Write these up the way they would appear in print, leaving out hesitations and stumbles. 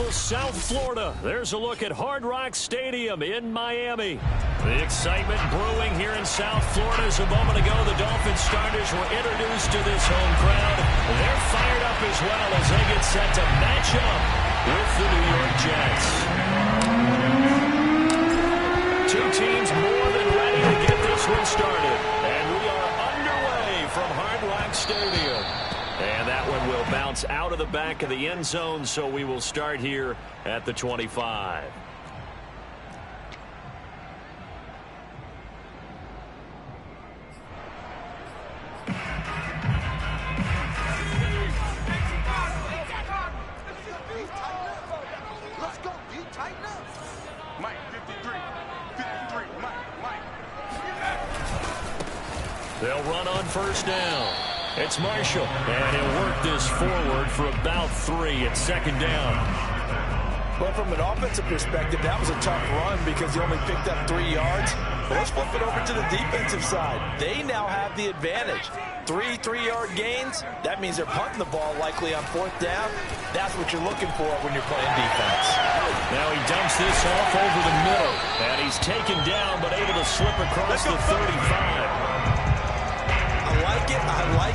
beautiful South Florida. There's a look at Hard Rock Stadium in Miami. The excitement brewing here in South Florida. As a moment ago, the Dolphins starters were introduced to this home crowd. They're fired up as well as they get set to match up with the New York Jets. Two teams more than ready to get this one started. And we are underway from Hard Rock Stadium. And that one will bounce out of the back of the end zone, so we will start here at the 25. Let's go, D. Tighten up. Mike, 53. 53. Mike. They'll run on first down. It's Marshall, and he'll work this forward for about 3 at second down. Well, from an offensive perspective, that was a tough run because he only picked up 3 yards. But let's flip it over to the defensive side. They now have the advantage. 3 3-yard gains, that means they're punting the ball likely on 4th down. That's what you're looking for when you're playing defense. Now he dumps this off over the middle, and he's taken down but able to slip across the 35.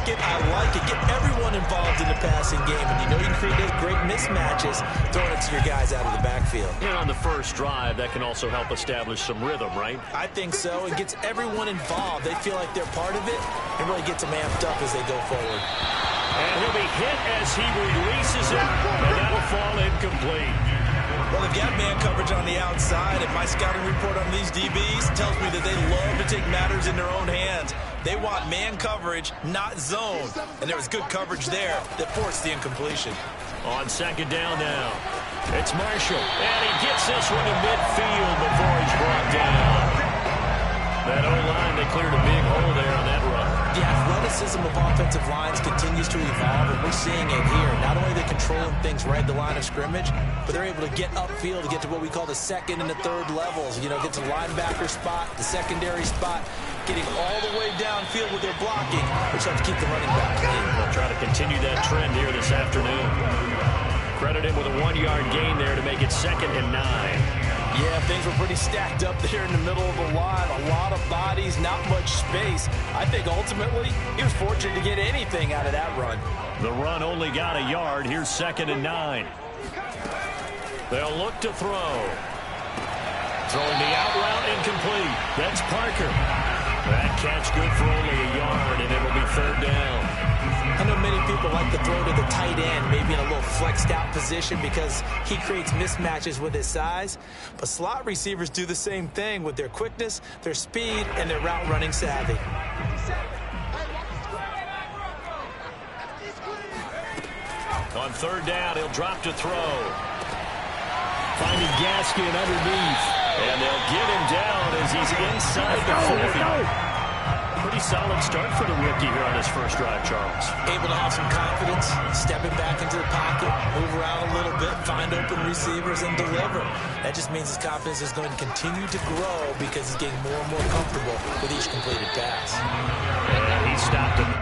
I like it. Get everyone involved in the passing game. And you know you can create those great mismatches throwing it to your guys out of the backfield. And on the first drive, that can also help establish some rhythm, right? I think so. It gets everyone involved. They feel like they're part of it and really gets them amped up as they go forward. And he'll be hit as he releases it, and that'll fall incomplete. Well, they've got man coverage on the outside, and my scouting report on these DBs tells me that they love to take matters in their own hands. They want man coverage, not zone. And there was good coverage there that forced the incompletion. On second down now, it's Marshall, and he gets this one to midfield before he's brought down. That O-line, they cleared a big hole there on that run. The athleticism of offensive lines continues to evolve, and we're seeing it here. Not only are they controlling things right at the line of scrimmage, but they're able to get upfield to get to what we call the second and the third levels. You know, get to the linebacker spot, the secondary spot, getting all the way downfield with their blocking, which helps keep the running back clean. They'll try to continue that trend here this afternoon. Credit him with a 1-yard gain there to make it 2nd and 9. Yeah, things were pretty stacked up there in the middle of the line. A lot of bodies, not much space. I think ultimately he was fortunate to get anything out of that run. The run only got a yard. Here's 2nd and 9. They'll look to throw. Throwing the out route incomplete. That's Parker. That catch good for only a yard, and it'll be 3rd down. I know many people like to throw to the tight end, maybe in a little flexed out position because he creates mismatches with his size. But slot receivers do the same thing with their quickness, their speed, and their route running savvy. On 3rd down, he'll drop to throw. Finding Gaskin underneath. And they'll get him down as he's inside the 40. Pretty solid start for the rookie here on his first drive, Charles. Able to have some confidence, stepping back into the pocket, move around a little bit, find open receivers, and deliver. That just means his confidence is going to continue to grow because he's getting more and more comfortable with each completed pass. And he stopped him.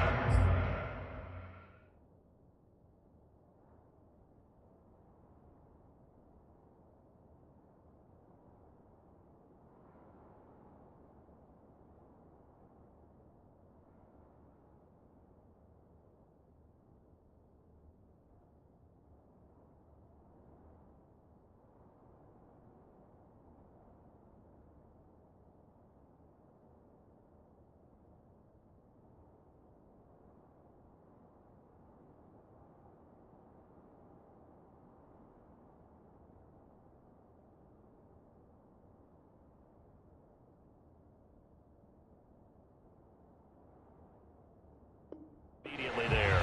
Immediately there.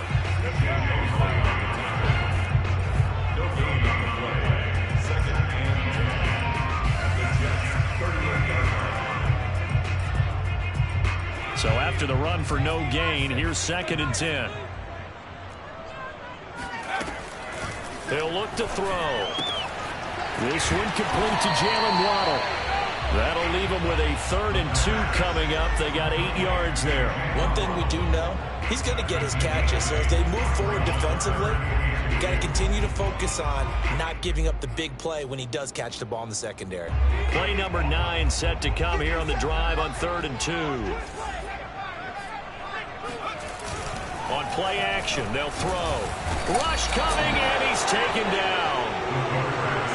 So after the run for no gain, here's 2nd and 10. They'll look to throw. This one complete to Jalen Waddle. That'll leave them with a 3rd and 2 coming up. They got 8 yards there. One thing we do know, he's going to get his catches. So as they move forward defensively, got to continue to focus on not giving up the big play when he does catch the ball in the secondary. Play number 9 set to come here on the drive on 3rd and 2. On play action, they'll throw. Rush coming, and he's taken down.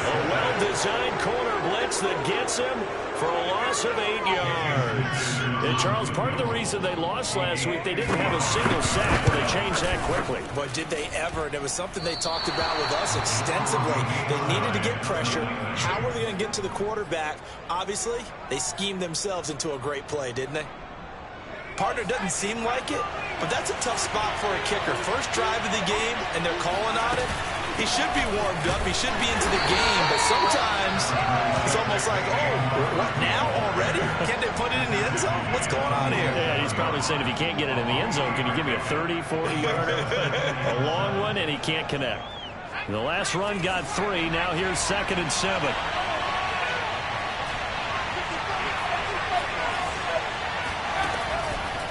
A well-designed corner blitz that gets him for a loss of 8 yards. And, Charles, part of the reason they lost last week, they didn't have a single sack, and they changed that quickly. But did they ever? And it was something they talked about with us extensively. They needed to get pressure. How were they going to get to the quarterback? Obviously, they schemed themselves into a great play, didn't they? Partner doesn't seem like it, but that's a tough spot for a kicker. First drive of the game, and they're calling on it. He should be warmed up. He should be into the game. But sometimes it's almost like, oh, what now already? Can't they put it in the end zone? What's going on here? Yeah, he's probably saying, if you can't get it in the end zone, can you give me a 30, 40-yarder? A long one, and he can't connect. The last run got 3. Now here's 2nd and 7.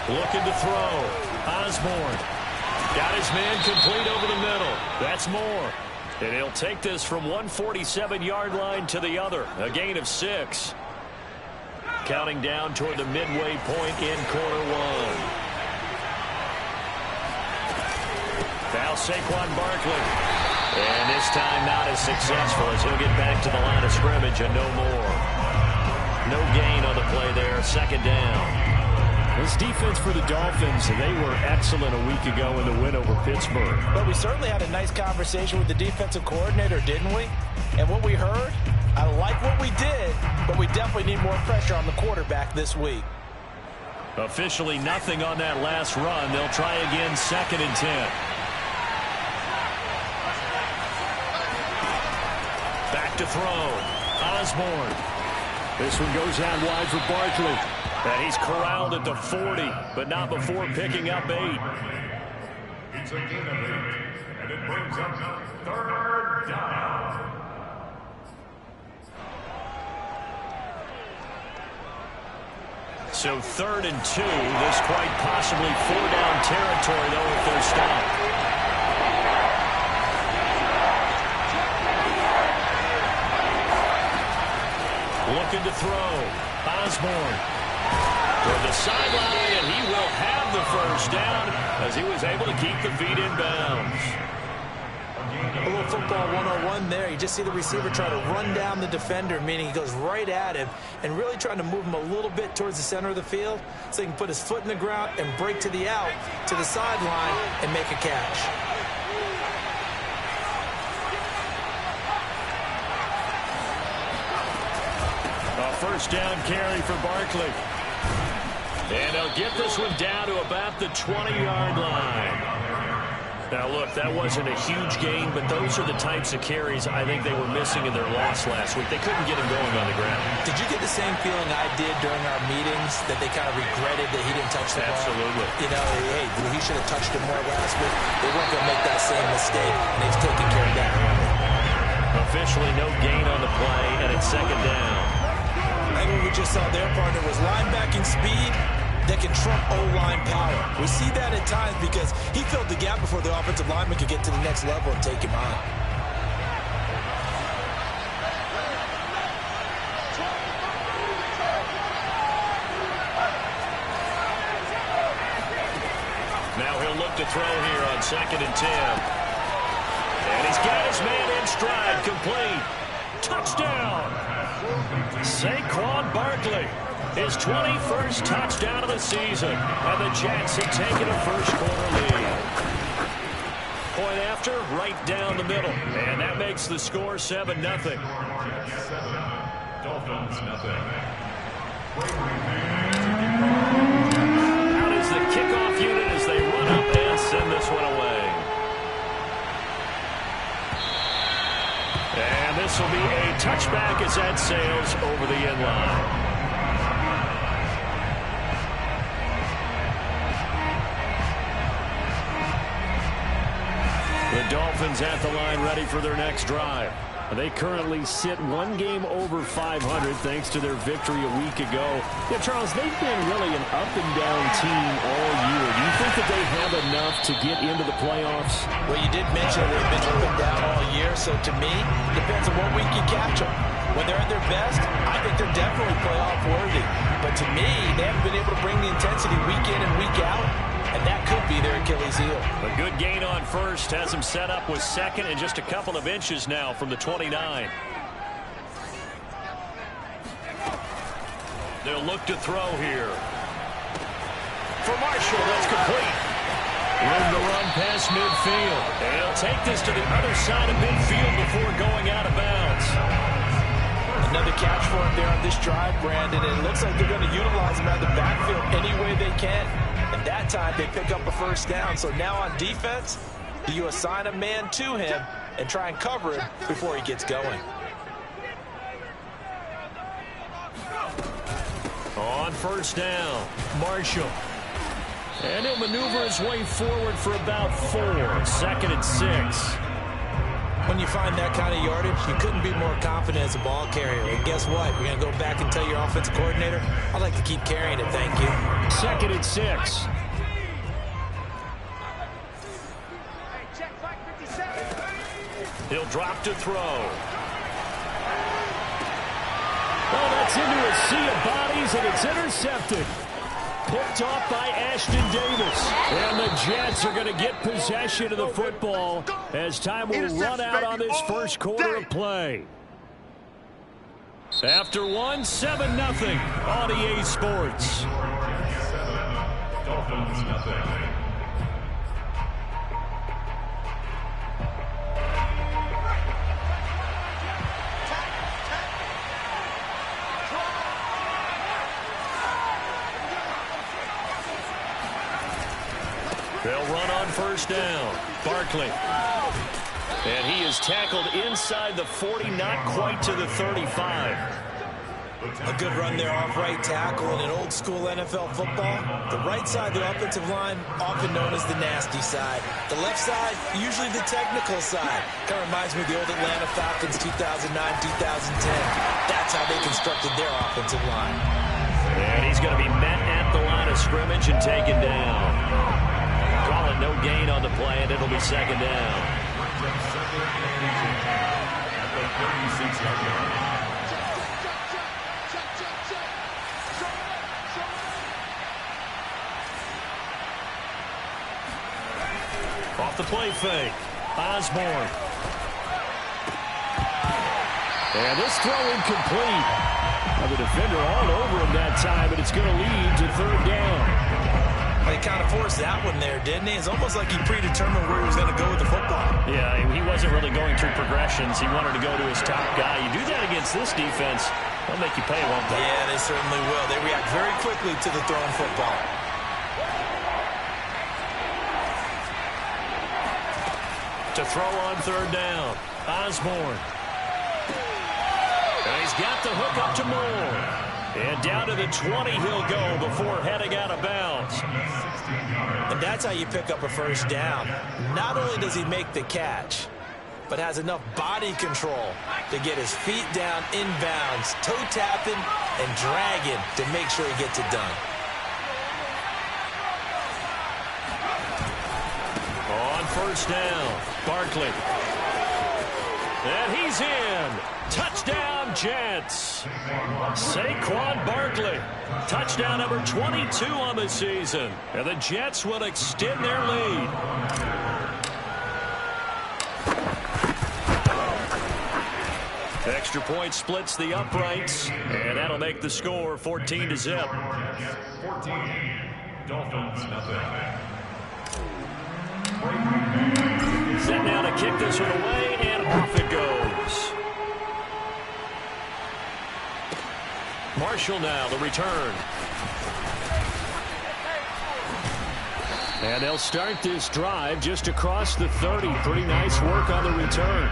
Looking to throw. Osborne. Got his man complete over the middle. That's Moore. And he'll take this from one 47-yard line to the other. A gain of 6. Counting down toward the midway point in quarter 1. Now Saquon Barkley. And this time not as successful as he'll get back to the line of scrimmage and no more. No gain on the play there. 2nd down. This defense for the Dolphins, they were excellent a week ago in the win over Pittsburgh. But we certainly had a nice conversation with the defensive coordinator, didn't we? And what we heard, I like what we did, but we definitely need more pressure on the quarterback this week. Officially nothing on that last run. They'll try again, 2nd and 10. Back to throw. Osborne. This one goes out wide for Barkley. And he's corralled at the 40, but not before picking up 8. It's a gain of 8, and it brings up 3rd down. So 3rd and 2. This quite possibly 4-down territory, though, if they're stopped. Looking to throw. Osborne. Toward the sideline, and he will have the 1st down as he was able to keep the feet in bounds. A little football 101 there. You just see the receiver try to run down the defender, meaning he goes right at him and really trying to move him a little bit towards the center of the field so he can put his foot in the ground and break to the out, to the sideline, and make a catch. A 1st down carry for Barkley. And he'll get this one down to about the 20-yard line. Now, look, that wasn't a huge gain, but those are the types of carries I think they were missing in their loss last week. They couldn't get him going on the ground. Did you get the same feeling I did during our meetings, that they kind of regretted that he didn't touch the ball? Absolutely. You know, hey, he should have touched it more last week. They weren't going to make that same mistake, and they've taken care of that early. Officially no gain on the play, and it's 2nd down. I think what we just saw there, partner, was linebacking speed that can trump O-line power. We see that at times because he filled the gap before the offensive lineman could get to the next level and take him on. Now he'll look to throw here on 2nd and 10. And he's got his man in stride, complete. Touchdown! Saquon Barkley. His 21st touchdown of the season, and the Jets have taken a 1st-quarter lead. Point after, right down the middle, and that makes the score 7-0. Dolphins, nothing. Out is the kickoff unit as they run up and send this one away. And this will be a touchback as that sails over the end line. The Dolphins at the line ready for their next drive. They currently sit one game over 500 thanks to their victory a week ago. Yeah, Charles, they've been really an up-and-down team all year. Do you think that they have enough to get into the playoffs? Well, you did mention they've been up and down all year, so to me, depends on what week you catch them. When they're at their best, I think they're definitely playoff worthy. But to me, they haven't been able to bring the intensity week in and week out, and that could be their Achilles heel. A good gain on first has him set up with second and just a couple of inches now from the 29. They'll look to throw here. For Marshall, that's complete. Room to run past midfield. And he'll take this to the other side of midfield before going out of bounds. Another catch for him there on this drive, Brandon. And it looks like they're going to utilize him out of the backfield any way they can. And that time they pick up a first down. So now on defense, you assign a man to him and try and cover him before he gets going. On first down, Marshall. And he'll maneuver his way forward for about 4. 2nd and 6. When you find that kind of yardage, you couldn't be more confident as a ball carrier. And guess what? You're going to go back and tell your offensive coordinator, I'd like to keep carrying it, thank you. 2nd and 6. He'll drop to throw. Oh, that's into a sea of bodies, and it's intercepted. Picked off by Ashton Davis. And the Jets are going to get possession of the football as time will run out on this first quarter of play. After one, 7-0 on EA Sports. Dolphins, nothing. They'll run on first down. Barkley. And he is tackled inside the 40, not quite to the 35. A good run there off right tackle in an old school NFL football. The right side of the offensive line, often known as the nasty side. The left side, usually the technical side. Kind of reminds me of the old Atlanta Falcons 2009-2010. That's how they constructed their offensive line. And he's going to be met at the line of scrimmage and taken down. Call it no gain on the play, and it'll be 2nd down. Off the play fake, Osborne. And this throw incomplete. The defender all over him that time, but it's going to lead to 3rd down. He kind of forced that one there, didn't he? It's almost like he predetermined where he was going to go with the football. Yeah, he wasn't really going through progressions. He wanted to go to his top guy. You do that against this defense, they'll make you pay, won't they? Yeah, they certainly will. They react very quickly to the thrown football. To throw on 3rd down, Osborne. And he's got the hook up to Moore. And down to the 20 he'll go before heading out of bounds. And that's how you pick up a first down. Not only does he make the catch, but has enough body control to get his feet down inbounds, toe tapping and dragging to make sure he gets it done. On first down, Barkley. And he's in. Touchdown, Jets. Saquon Barkley. Touchdown number 22 on the season. And the Jets will extend their lead. Extra point splits the uprights. And that'll make the score 14-0. 14. Dolphins, nothing. Set now to kick this one away, and off it goes. Marshall now, the return. And they'll start this drive just across the 30. Pretty nice work on the return.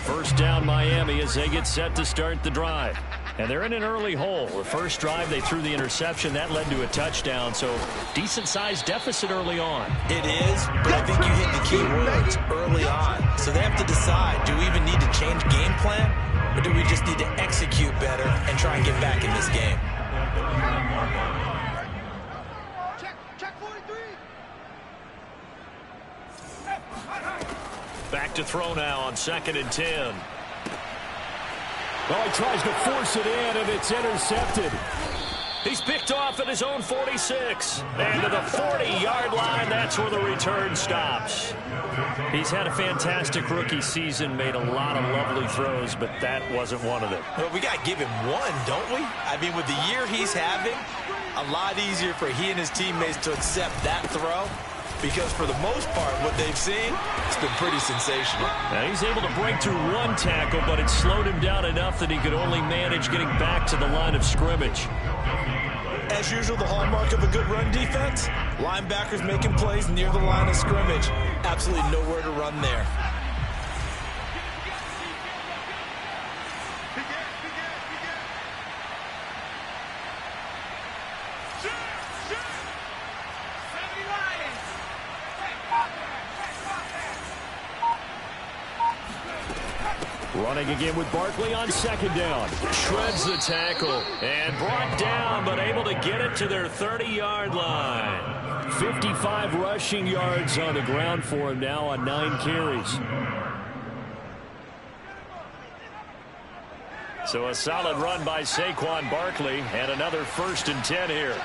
First down, Miami, as they get set to start the drive. And they're in an early hole. The first drive, they threw the interception. That led to a touchdown. So decent-sized deficit early on. It is, but I think you hit the key words early on. So they have to decide, do we even need to change game plan? Or do we just need to execute better and try and get back in this game? Check 43. Back to throw now on 2nd and 10. Well, he tries to force it in, and it's intercepted. He's picked off at his own 46. And to the 40-yard line, that's where the return stops. He's had a fantastic rookie season, made a lot of lovely throws, but that wasn't one of them. Well, we got to give him one, don't we? I mean, with the year he's having, a lot easier for he and his teammates to accept that throw. Because for the most part, what they've seen, it's been pretty sensational. Now he's able to break through one tackle, but it slowed him down enough that he could only manage getting back to the line of scrimmage. As usual, the hallmark of a good run defense, linebackers making plays near the line of scrimmage. Absolutely nowhere to run there. Running again with Barkley on 2nd down. Shreds the tackle and brought down, but able to get it to their 30-yard line. 55 rushing yards on the ground for him now on 9 carries. So a solid run by Saquon Barkley and another 1st and 10 here.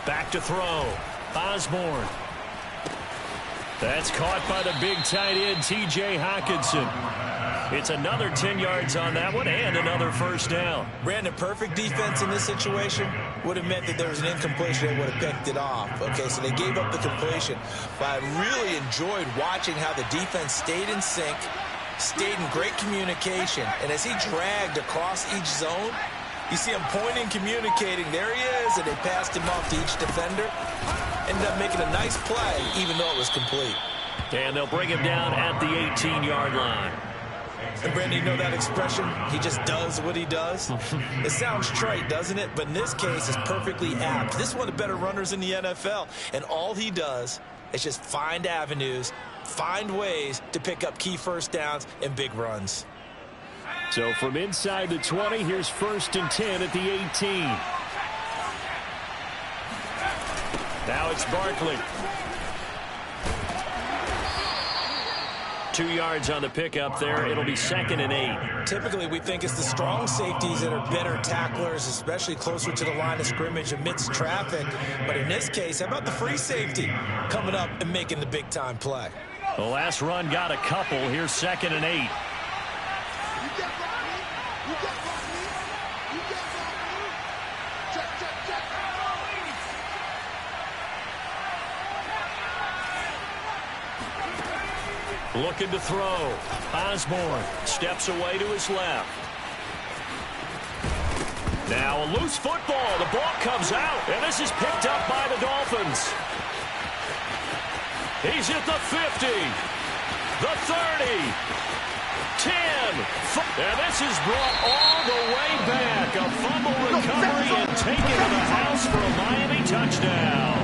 Back to throw. Osborne. That's caught by the big tight end, T.J. Hockenson. It's another 10 yards on that one and another 1st down. Brandon, perfect defense in this situation would have meant that there was an incompletion. They would have picked it off. Okay, so they gave up the completion. But I really enjoyed watching how the defense stayed in sync, stayed in great communication. And as he dragged across each zone, you see him pointing, communicating. There he is, and they passed him off to each defender. Ended up making a nice play, even though it was complete. And they'll bring him down at the 18-yard line. And Brandon, you know that expression? He just does what he does. It sounds trite, doesn't it? But in this case, it's perfectly apt. This is one of the better runners in the NFL. And all he does is just find avenues, find ways to pick up key 1st downs and big runs. So from inside the 20, here's 1st and 10 at the 18. Now it's Barkley. 2 yards on the pickup there. It'll be 2nd and 8. Typically, we think it's the strong safeties that are better tacklers, especially closer to the line of scrimmage amidst traffic. But in this case, how about the free safety coming up and making the big-time play? The last run got a couple. Here's 2nd and 8. Looking to throw. Osborne steps away to his left. Now a loose football. The ball comes out, and this is picked up by the Dolphins. He's at the 50, the 30, 10. And this is brought all the way back. A fumble recovery and taken to the house for a Miami touchdown.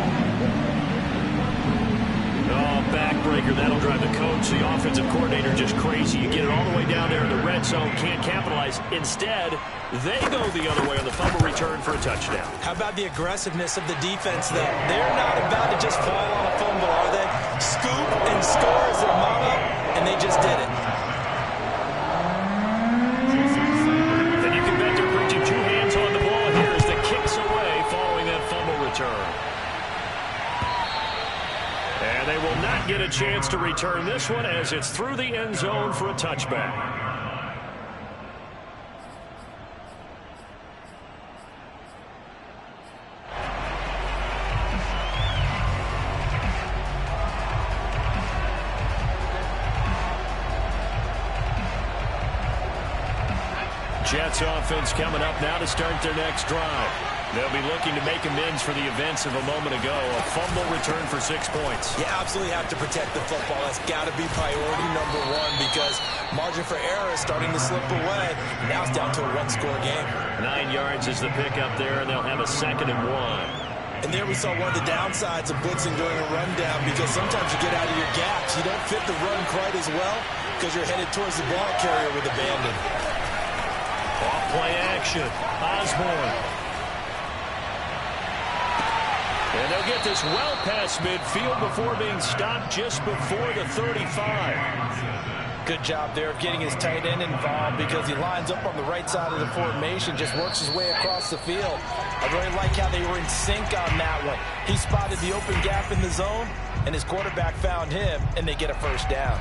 Oh, backbreaker. That'll drive the coach, the offensive coordinator, just crazy. You get it all the way down there in the red zone, can't capitalize. Instead, they go the other way on the fumble return for a touchdown. How about the aggressiveness of the defense, though? They're not about to just fall on a fumble, are they? Scoop and score is their motto, and they just did it. And you can bet they're bringing 2 hands on the ball here as the kick's away following that fumble return. And they will not get a chance to return this one as it's through the end zone for a touchback. Jets offense coming up now to start their next drive. They'll be looking to make amends for the events of a moment ago. A fumble return for 6 points. You absolutely have to protect the football. That's got to be priority number one because margin for error is starting to slip away. Now it's down to a one-score game. 9 yards is the pickup there, and they'll have a 2nd and 1. And there we saw one of the downsides of blitzing during a rundown because sometimes you get out of your gaps. You don't fit the run quite as well because you're headed towards the ball carrier with abandon. Off play action. Osborne. And they'll get this well past midfield before being stopped just before the 35. Good job there of getting his tight end involved because he lines up on the right side of the formation, just works his way across the field. I really like how they were in sync on that one. He spotted the open gap in the zone, and his quarterback found him, and they get a first down.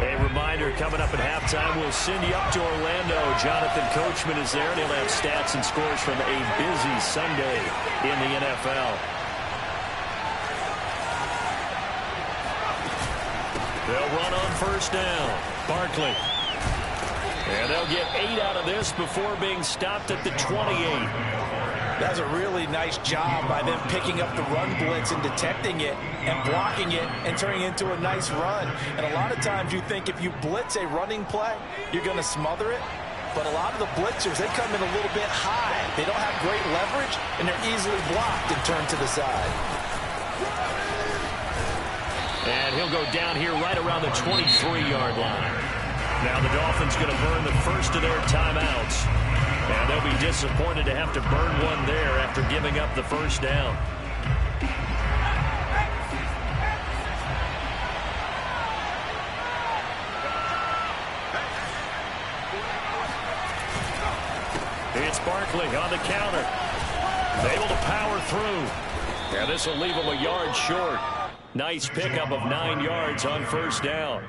A reminder, coming up at halftime, we'll send you up to Orlando. Jonathan Coachman is there, and he'll have stats and scores from a busy Sunday in the NFL. They'll run on first down. Barkley. And they'll get 8 out of this before being stopped at the 28. That's a really nice job by them picking up the run blitz and detecting it and blocking it and turning it into a nice run. And a lot of times you think if you blitz a running play, you're going to smother it. But a lot of the blitzers, they come in a little bit high. They don't have great leverage, and they're easily blocked and turned to the side. And he'll go down here right around the 23-yard line. Now the Dolphins going to burn the first of their timeouts. And they'll be disappointed to have to burn one there after giving up the first down. It's Barkley on the counter. Able to power through. And this will leave him a yard short. Nice pickup of 9 yards on first down.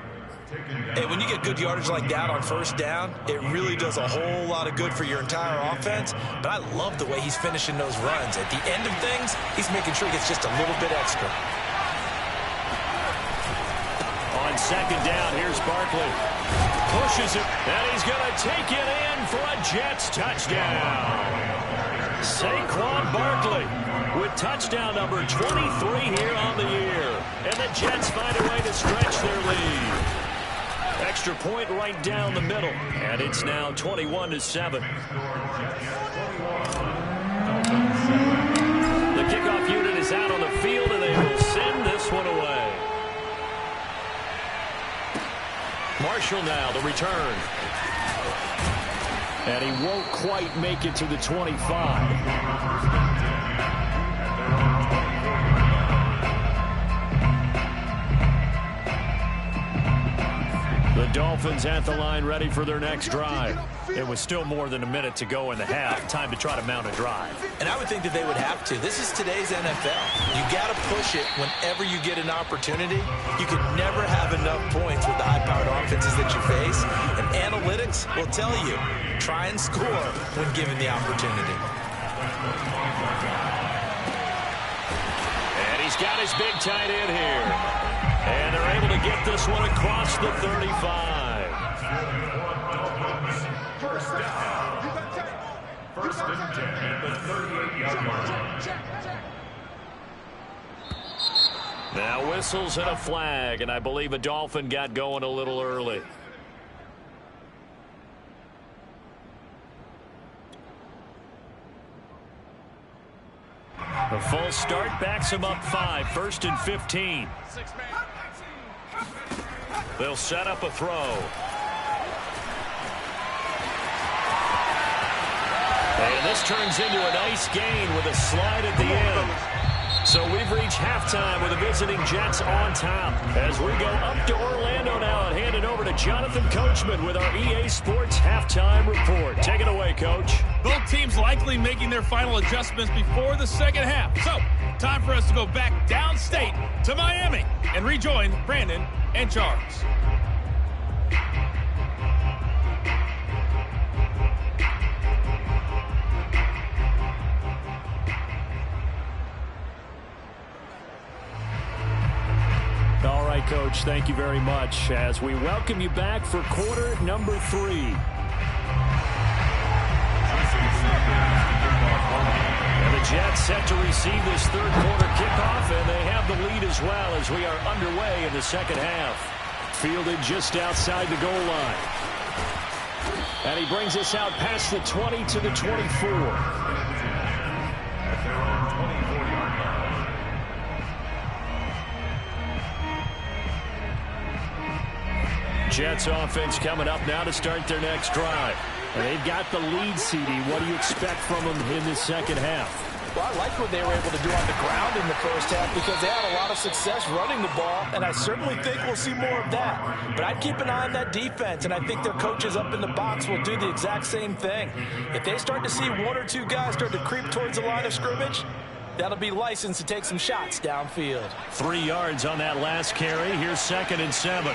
Hey, when you get good yardage like that on first down, it really does a whole lot of good for your entire offense. But I love the way he's finishing those runs. At the end of things, he's making sure he gets just a little bit extra. On second down, here's Barkley. Pushes it, and he's going to take it in for a Jets touchdown. Saquon Barkley with touchdown number 23 here on the year. And the Jets find a way to stretch their lead. Extra point right down the middle, and it's now 21-7. The kickoff unit is out on the field, and they will send this one away. Marshall now, the return. And he won't quite make it to the 25. The Dolphins at the line ready for their next drive. It was still more than a minute to go in the half. Time to try to mount a drive. And I would think that they would have to. This is today's NFL. You got to push it whenever you get an opportunity. You can never have enough points with the high-powered offenses that you face. And analytics will tell you, try and score when given the opportunity. And he's got his big tight end here. And they're able to get this one across the 35. First down. First and 10 at the 38-yard line. Now whistles and a flag, and I believe a Dolphin got going a little early. A false start backs him up 5. First and 15. They'll set up a throw. And this turns into a nice gain with a slide at the end. So we've reached halftime with the visiting Jets on top. As we go up to Orlando now and hand it over to Jonathan Coachman with our EA Sports Halftime Report. Take it away, Coach. Both teams likely making their final adjustments before the second half. So, time for us to go back downstate to Miami and rejoin Brandon and Charles. All right, Coach, thank you very much as we welcome you back for quarter number 3. And the Jets set to receive this third quarter kickoff, and they have the lead as well as we are underway in the second half. Fielded just outside the goal line. And he brings us out past the 20 to the 24. Jets offense coming up now to start their next drive. And they've got the lead, CD. What do you expect from them in this second half? Well, I like what they were able to do on the ground in the first half because they had a lot of success running the ball, and I certainly think we'll see more of that. But I'd keep an eye on that defense, and I think their coaches up in the box will do the exact same thing. If they start to see one or two guys start to creep towards the line of scrimmage, that'll be licensed to take some shots downfield. 3 yards on that last carry. Here's 2nd and 7.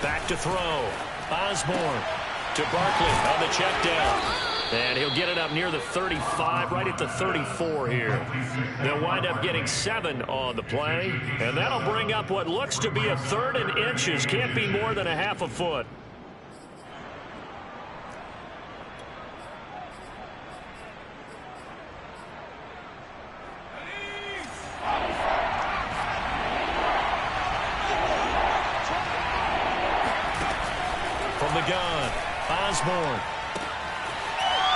Back to throw. Osborne to Barkley on the check down. And he'll get it up near the 35, right at the 34 here. They'll wind up getting 7 on the play. And that'll bring up what looks to be a 3rd and inches. Can't be more than a half a foot. From the gun, Osborne.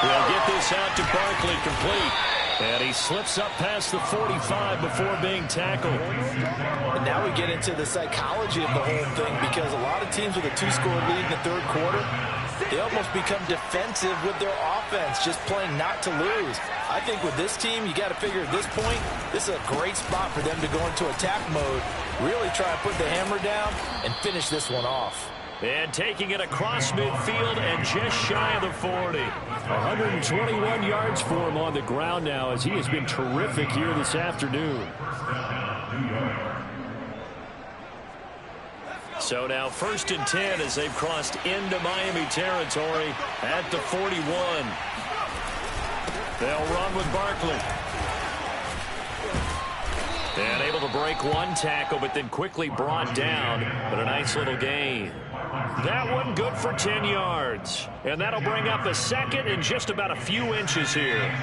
He'll get this out to Barkley complete. And he slips up past the 45 before being tackled. And now we get into the psychology of the whole thing because a lot of teams with a 2-score lead in the third quarter, they almost become defensive with their offense, just playing not to lose. I think with this team, you got to figure at this point, this is a great spot for them to go into attack mode, really try to put the hammer down and finish this one off. And taking it across midfield and just shy of the 40. 121 yards for him on the ground now as he has been terrific here this afternoon. So now 1st and 10 as they've crossed into Miami territory at the 41. They'll run with Barkley. And able to break one tackle, but then quickly brought down. But a nice little gain. That one good for 10 yards. And that'll bring up a 2nd and just about a few inches here.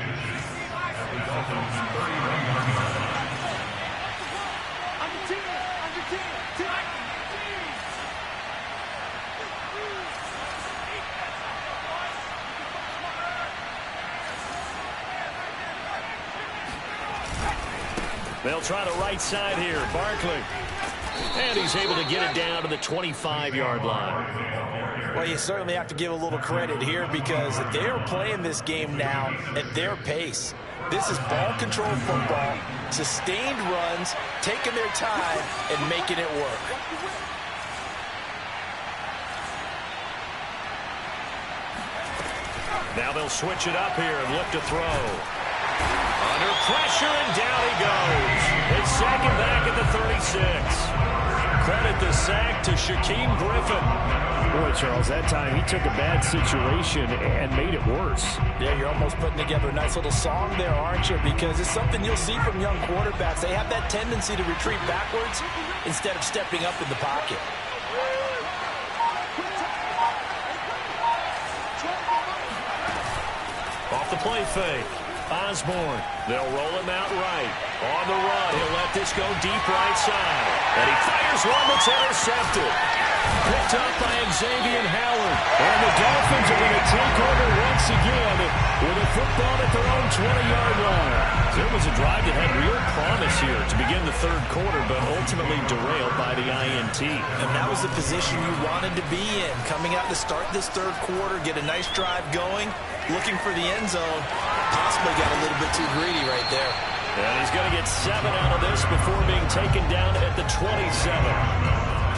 They'll try the right side here. Barkley. And he's able to get it down to the 25-yard line. Well, you certainly have to give a little credit here because they're playing this game now at their pace. This is ball control football, sustained runs, taking their time, and making it work. Now they'll switch it up here and look to throw. Under pressure, and down he goes. It's 2nd back at the 36. Credit the sack to Shaquem Griffin. Boy, Charles, that time he took a bad situation and made it worse. Yeah, you're almost putting together a nice little song there, aren't you? Because it's something you'll see from young quarterbacks. They have that tendency to retreat backwards instead of stepping up in the pocket. Off the play fake. Osborne. They'll roll him out right. On the run, he'll let this go deep right side. And he fires one that's intercepted. Picked up by Xavier Howard. And the Dolphins are going to take over once again with a football at their own 20-yard line. There was a drive that had real promise here to begin the third quarter, but ultimately derailed by the INT. And that was the position you wanted to be in. Coming out to start this third quarter, get a nice drive going, looking for the end zone. Possibly got a little bit too greedy right there. And he's going to get 7 out of this before being taken down at the 27.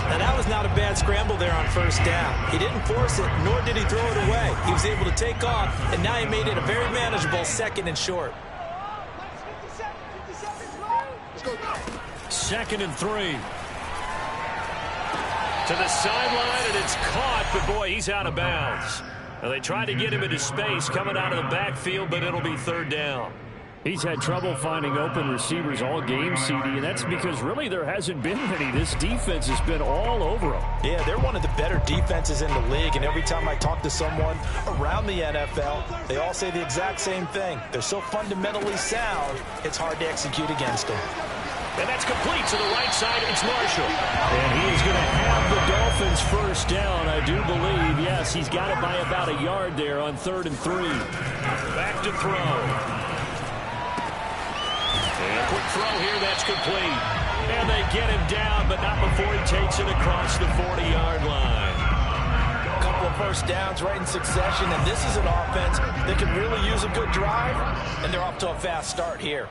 Now, that was not a bad scramble there on 1st down. He didn't force it, nor did he throw it away. He was able to take off, and now he made it a very manageable 2nd and short. 2nd and 3. To the sideline, and it's caught, but boy, he's out of bounds. Now, they tried to get him into space coming out of the backfield, but it'll be 3rd down. He's had trouble finding open receivers all game, CD, and that's because really there hasn't been many. This defense has been all over him. Yeah, they're one of the better defenses in the league, and every time I talk to someone around the NFL, they all say the exact same thing. They're so fundamentally sound, it's hard to execute against them. And that's complete to the right side. It's Marshall. And he is going to have the Dolphins first down, I do believe. Yes, he's got it by about a yard there on 3rd and 3. Back to throw. And a quick throw here, that's complete. And they get him down, but not before he takes it across the 40-yard line. A couple of first downs right in succession, and this is an offense that can really use a good drive, and they're off to a fast start here.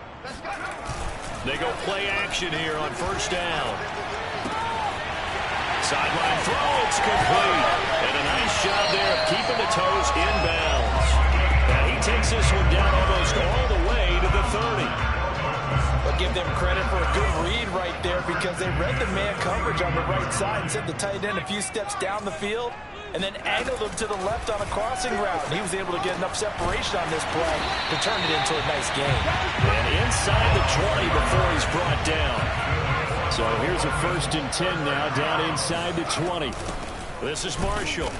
They go play action here on first down. Sideline throw, it's complete. And a nice job there of keeping the toes in bounds. Now he takes this one down almost all the way to the 30. But give them credit for a good read right there because they read the man coverage on the right side and sent the tight end a few steps down the field and then angled him to the left on a crossing route. And he was able to get enough separation on this play to turn it into a nice game. And inside the 20 before he's brought down. So here's a 1st and 10 now, down inside the 20. This is Marshall.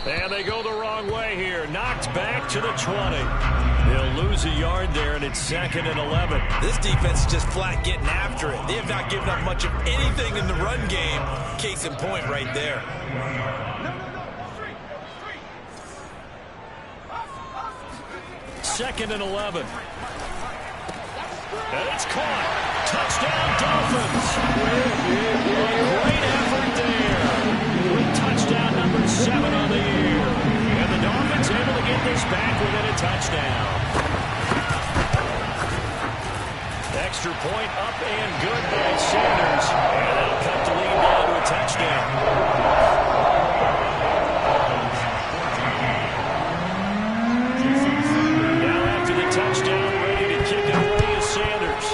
And they go the wrong way here. Knocked back to the 20. They'll lose a yard there, and it's 2nd and 11. This defense is just flat getting after it. They have not given up much of anything in the run game. Case in point right there. 2nd and 11. And it's caught. Touchdown, Dolphins. Great effort there. With touchdown number 7 on the year. And the Dolphins able to get this back within a touchdown. Extra point up and good by Sanders. And that'll cut the lead down to a touchdown. Touchdown, ready to kick it away is Sanders.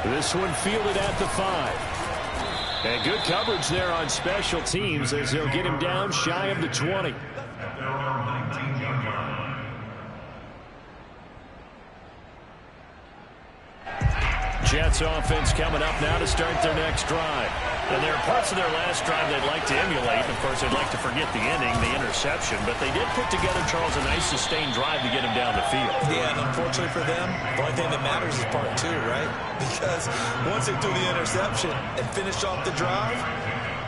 This one fielded at the 5. And good coverage there on special teams as they'll get him down shy of the 20. Jets offense coming up now to start their next drive. And there are parts of their last drive they'd like to emulate. Of course, they'd like to forget the ending, the interception. But they did put together, Charles, a nice sustained drive to get him down the field. Yeah, and unfortunately for them, the only thing that matters is part 2, right? Because once they threw the interception and finished off the drive,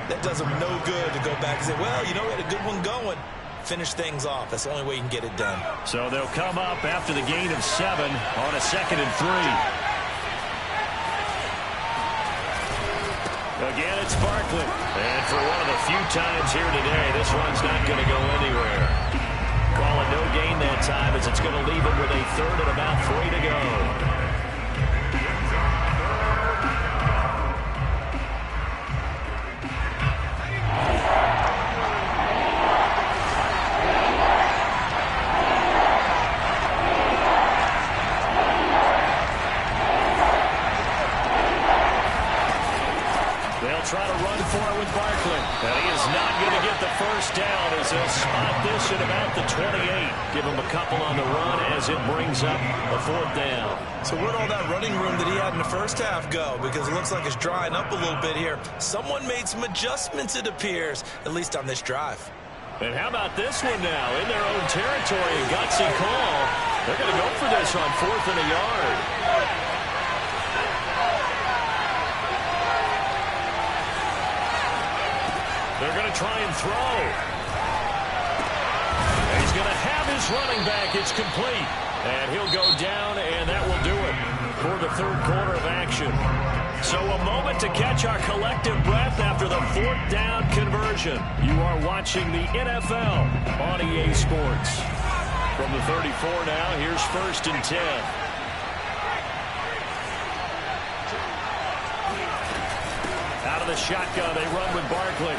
that does them no good to go back and say, well, you know, we had a good one going. Finish things off. That's the only way you can get it done. So they'll come up after the gain of 7 on a 2nd and 3. Again, it's Barkley. And for one of the few times here today, this one's not going to go anywhere. Call it no gain that time as it's going to leave him with a 3rd and about 3 to go. Try to run for it with Barkley. And he is not going to get the first down as they'll spot this at about the 28. Give him a couple on the run as it brings up a 4th down. So where'd all that running room that he had in the first half go? Because it looks like it's drying up a little bit here. Someone made some adjustments, it appears, at least on this drive. And how about this one now? In their own territory, a gutsy call. They're going to go for this on 4th and a yard. They're going to try and throw. He's going to have his running back. It's complete. And he'll go down, and that will do it for the 3rd quarter of action. So a moment to catch our collective breath after the 4th down conversion. You are watching the NFL on EA Sports. From the 34 now, here's 1st and 10. Out of the shotgun, they run with Barkley.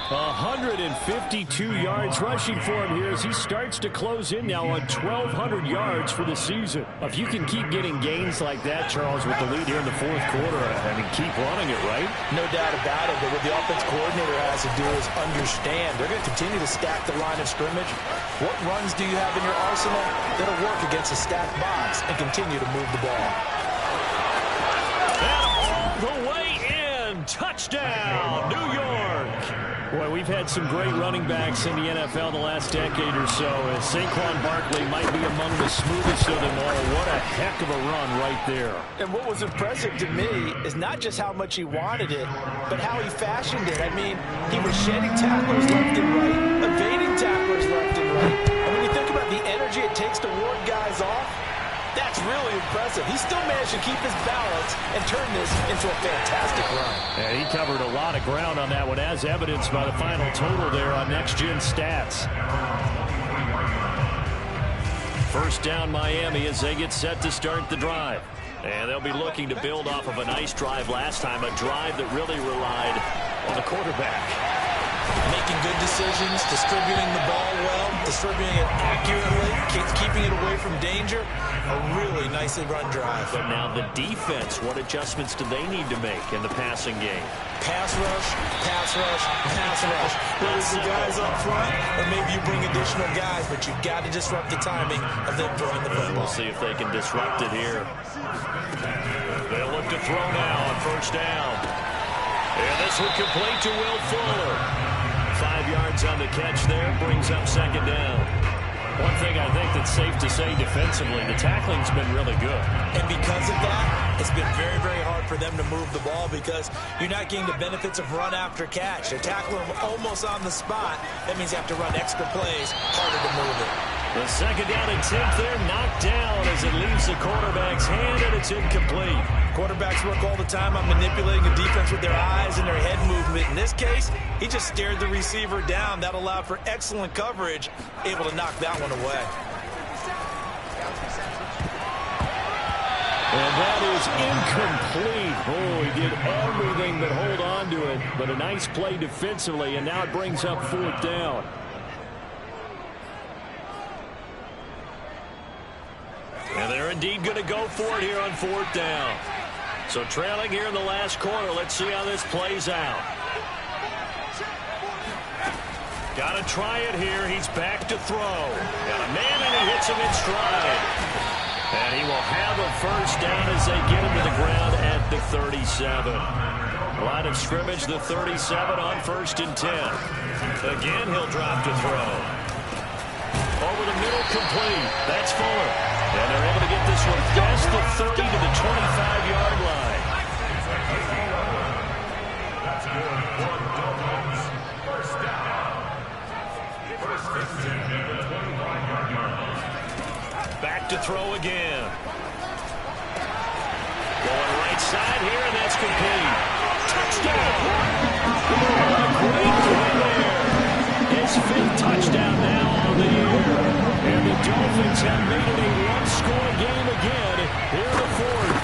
152 yards rushing for him here as he starts to close in now on 1,200 yards for the season. If you can keep getting gains like that, Charles, with the lead here in the fourth quarter, I mean, keep running it, right? No doubt about it, but what the offense coordinator has to do is understand. They're going to continue to stack the line of scrimmage. What runs do you have in your arsenal that'll work against a stacked box and continue to move the ball? And all the way in. Touchdown, New York. Boy, we've had some great running backs in the NFL the last decade or so. Saquon Barkley might be among the smoothest of them all. What a heck of a run right there. And what was impressive to me is not just how much he wanted it, but how he fashioned it. I mean, he was shedding tacklers left and right, evading tacklers left and right. And when you think about the energy it takes to ward guys off, that's really impressive. He still managed to keep his balance and turn this into a fantastic run. Yeah, he covered a lot of ground on that one, as evidenced by the final total there on Next Gen Stats. First down, Miami, as they get set to start the drive. And they'll be looking to build off of a nice drive last time, a drive that really relied on the quarterback. Making good decisions, distributing the ball well, distributing it accurately, keeping it away from danger. A really nicely run drive. But now the defense, what adjustments do they need to make in the passing game? Pass rush, pass rush, pass rush. Whether it's the guys up front, or maybe you bring additional guys, but you've got to disrupt the timing of them throwing the football. We'll see if they can disrupt it here. They'll look to throw now on first down. And this one complete to Will Fuller. 5 yards on the catch there, brings up second down. One thing I think that's safe to say defensively, the tackling's been really good. And because of that, it's been very, very hard for them to move the ball because you're not getting the benefits of run after catch. They're tackling them almost on the spot. That means you have to run extra plays, harder to move it. The second down attempt there knocked down as it leaves the quarterback's hand, and it's incomplete. Quarterbacks work all the time on manipulating the defense with their eyes and their head movement. In this case, he just stared the receiver down. That allowed for excellent coverage, able to knock that one away. And that is incomplete. Oh, he did everything but hold on to it. But a nice play defensively, and now it brings up fourth down. And they're indeed going to go for it here on fourth down. So trailing here in the last quarter. Let's see how this plays out. Got to try it here. He's back to throw. Got a man, and he hits him in stride. And he will have a first down as they get him to the ground at the 37. Line of scrimmage, the 37 on 1st and 10. Again, he'll drop to throw. Over the middle, complete. That's Fuller. And they're able to get this one past the 30 to the 25-yard line. That's good. First down. First and 10 at the 25-yard line. Back to throw again. Going right side here, and that's complete. Touchdown! Great play there. His 5th touchdown now on the year. And the Dolphins have made it a one-score game again here in the fourth.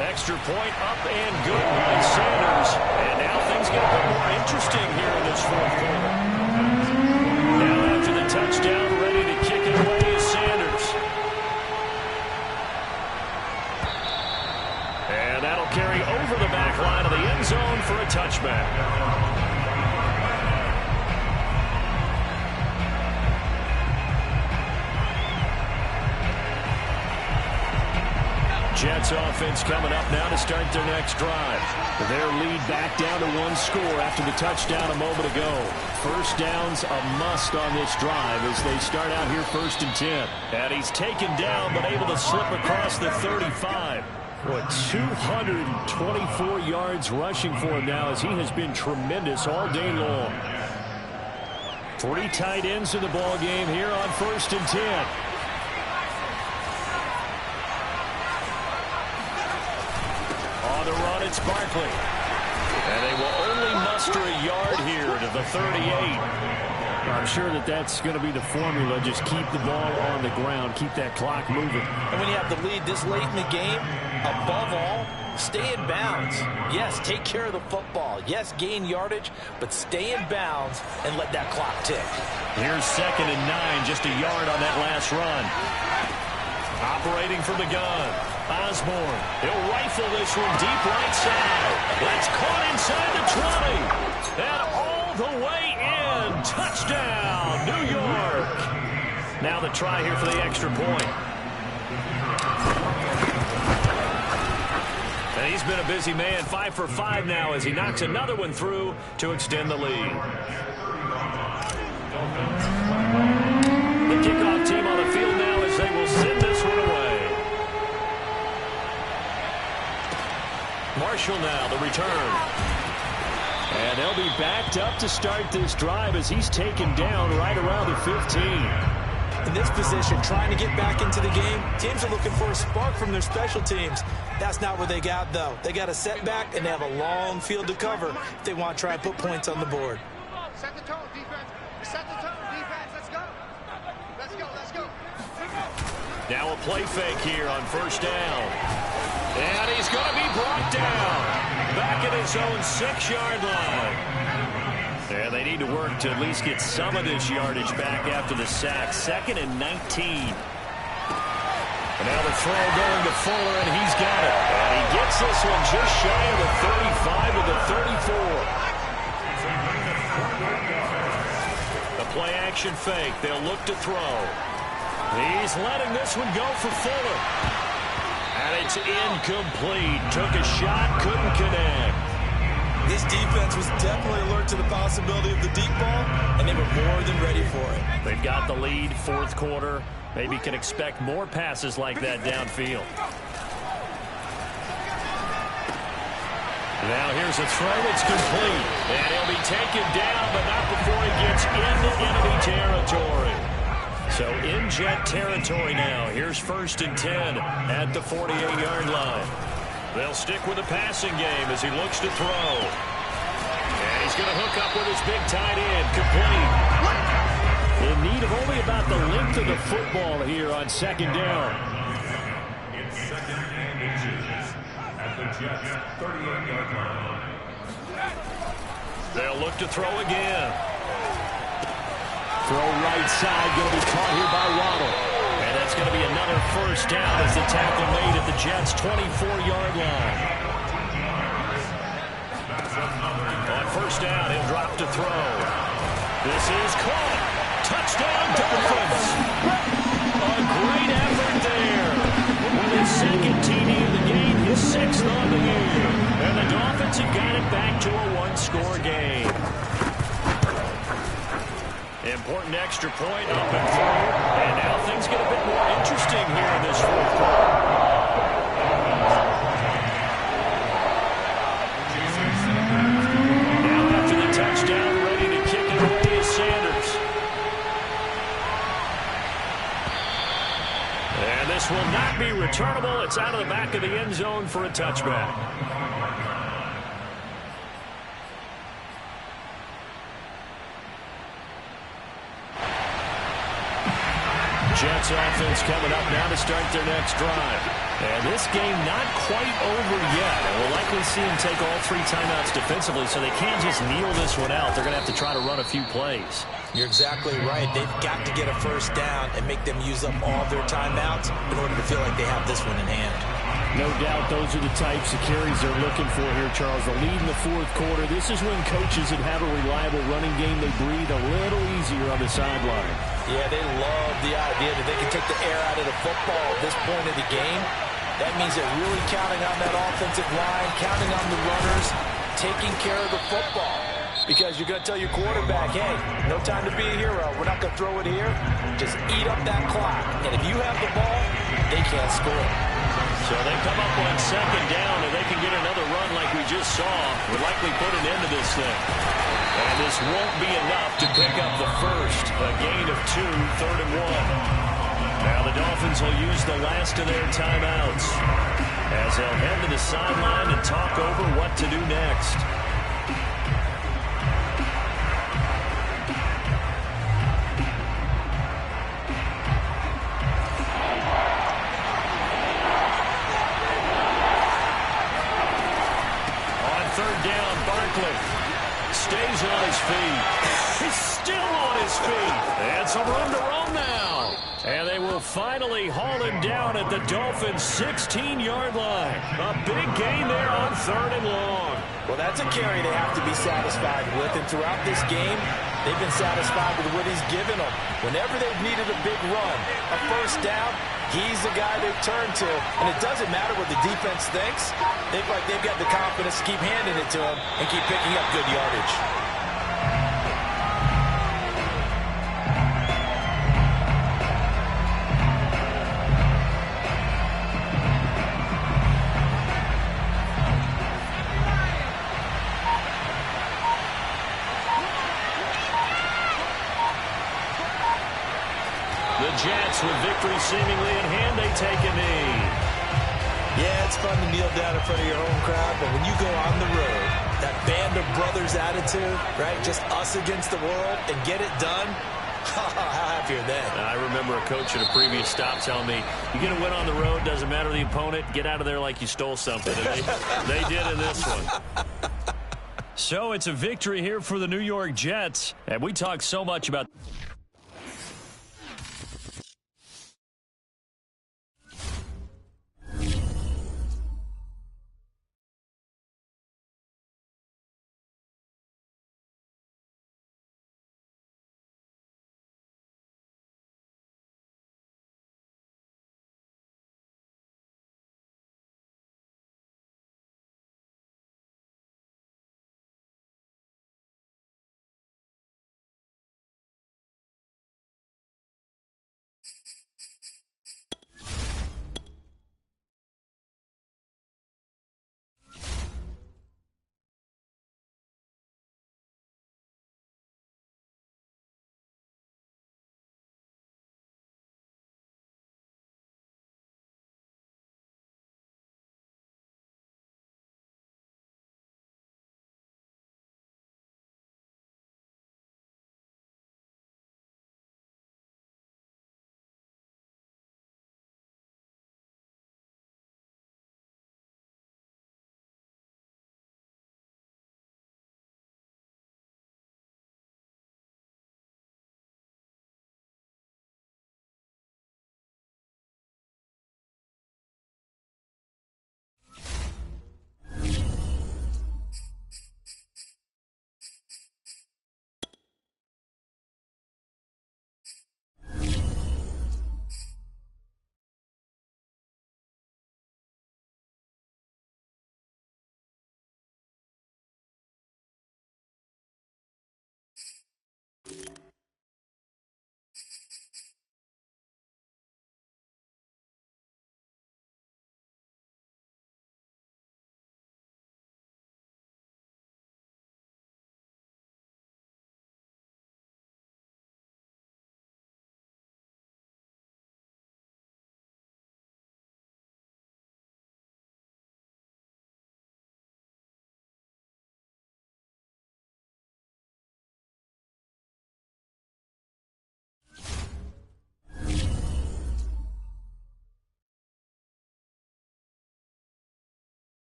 Extra point up and good by Sanders. And now things get a bit more interesting here in this fourth quarter. Now after the touchdown, ready to kick it away is Sanders. And that'll carry over the back line of the end zone for a touchback. Jets offense coming up now to start their next drive. Their lead back down to 1 score after the touchdown a moment ago. First down's a must on this drive as they start out here 1st and 10. And he's taken down but able to slip across the 35. What, 224 yards rushing for him now as he has been tremendous all day long. 3 tight ends in the ball game here on 1st and 10. The run, it's Barkley. And they will only muster a yard here to the 38. I'm sure that that's going to be the formula. Just keep the ball on the ground. Keep that clock moving. And when you have the lead this late in the game, Above all, stay in bounds. Yes, take care of the football. Yes, gain yardage, but stay in bounds and let that clock tick. Here's 2nd and 9, just a yard on that last run. Operating from the gun, Osborne. He'll rifle this one deep right side. That's caught inside the 20. And all the way in. Touchdown, New York. Now the try here for the extra point. And he's been a busy man, 5 for 5 now as he knocks another one through to extend the lead. The kickoff team on the field now as they will send this one away. Marshall now, the return. And they'll be backed up to start this drive as he's taken down right around the 15. In this position, trying to get back into the game, teams are looking for a spark from their special teams. That's not what they got, though. They got a setback, and they have a long field to cover if they want to try and put points on the board. Set the tone, defense. Set the tone, defense. Let's go. Let's go, let's go. Now a play fake here on 1st down. And he's going to be brought down. Back at his own 6-yard line. And they need to work to at least get some of this yardage back after the sack. 2nd and 19. And now the throw going to Fuller, and he's got it. And he gets this one just shy of the 35 to the 34. The play-action fake. They'll look to throw. He's letting this one go for Fuller. And it's incomplete. Took a shot, couldn't connect. This defense was definitely alert to the possibility of the deep ball, and they were more than ready for it. They've got the lead, 4th quarter. Maybe can expect more passes like that downfield. Now here's a throw. It's complete. And he'll be taken down, but not before he gets into enemy territory. So in Jet territory now. Here's 1st and 10 at the 48-yard line. They'll stick with the passing game as he looks to throw. And he's going to hook up with his big tight end. Complete. In need of only about the length of the football here on 2nd down. It's 2nd and inches at the Jets' 38-yard line. They'll look to throw again. Throw right side, going to be caught here by Waddle. And that's going to be another 1st down as the tackle made at the Jets' 24-yard line. On 1st down, he'll drop to throw. This is caught. Touchdown, Dolphins. A great effort there. With his 2nd TD of the game, his 6th on the year. And the Dolphins have got it back to a 1-score game. Important extra point up and through. And now things get a bit more interesting here in this 4th quarter. Now after the touchdown, ready to kick it away is Sanders. And this will not be returnable. It's out of the back of the end zone for a touchback. Jets offense coming up now to start their next drive. And this game not quite over yet. And we'll likely see them take all 3 timeouts defensively, so they can't just kneel this one out. They're going to have to try to run a few plays. You're exactly right. They've got to get a 1st down and make them use up all their timeouts in order to feel like they have this one in hand. No doubt those are the types of carries they're looking for here, Charles. The lead in the 4th quarter. This is when coaches that have a reliable running game, they breathe a little easier on the sideline. Yeah, they love the idea that they can take the air out of the football at this point of the game. That means they're really counting on that offensive line, counting on the runners, taking care of the football. Because you're going to tell your quarterback, hey, no time to be a hero. We're not going to throw it here. Just eat up that clock. And if you have the ball, they can't score. So they come up on 2nd down, and they can get another run like we just saw. Would likely put an end to this thing. And this won't be enough to pick up the 1st. A gain of 2, 3rd and 1. Now the Dolphins will use the last of their timeouts as they'll head to the sideline and talk over what to do next. Smith stays on his feet. He's still on his feet. And some room to roam now. And they will finally haul him down at the Dolphins' 16-yard line. A big gain there on 3rd and long. Well, that's a carry they have to be satisfied with. And throughout this game, they've been satisfied with what he's given them. Whenever they've needed a big run, a first down, he's the guy they've turned to. And it doesn't matter what the defense thinks. They feel like they've got the confidence to keep handing it to him and keep picking up good yardage. The Jets, with victory seemingly in hand, they take a knee. Yeah, it's fun to kneel down in front of your home crowd, but when you go on the road, that band of brothers attitude, right, just us against the world, and get it done, how happy are they? I remember a coach at a previous stop telling me, you get a win on the road, doesn't matter the opponent, get out of there like you stole something. And they did in this one. So it's a victory here for the New York Jets. And we talk so much about...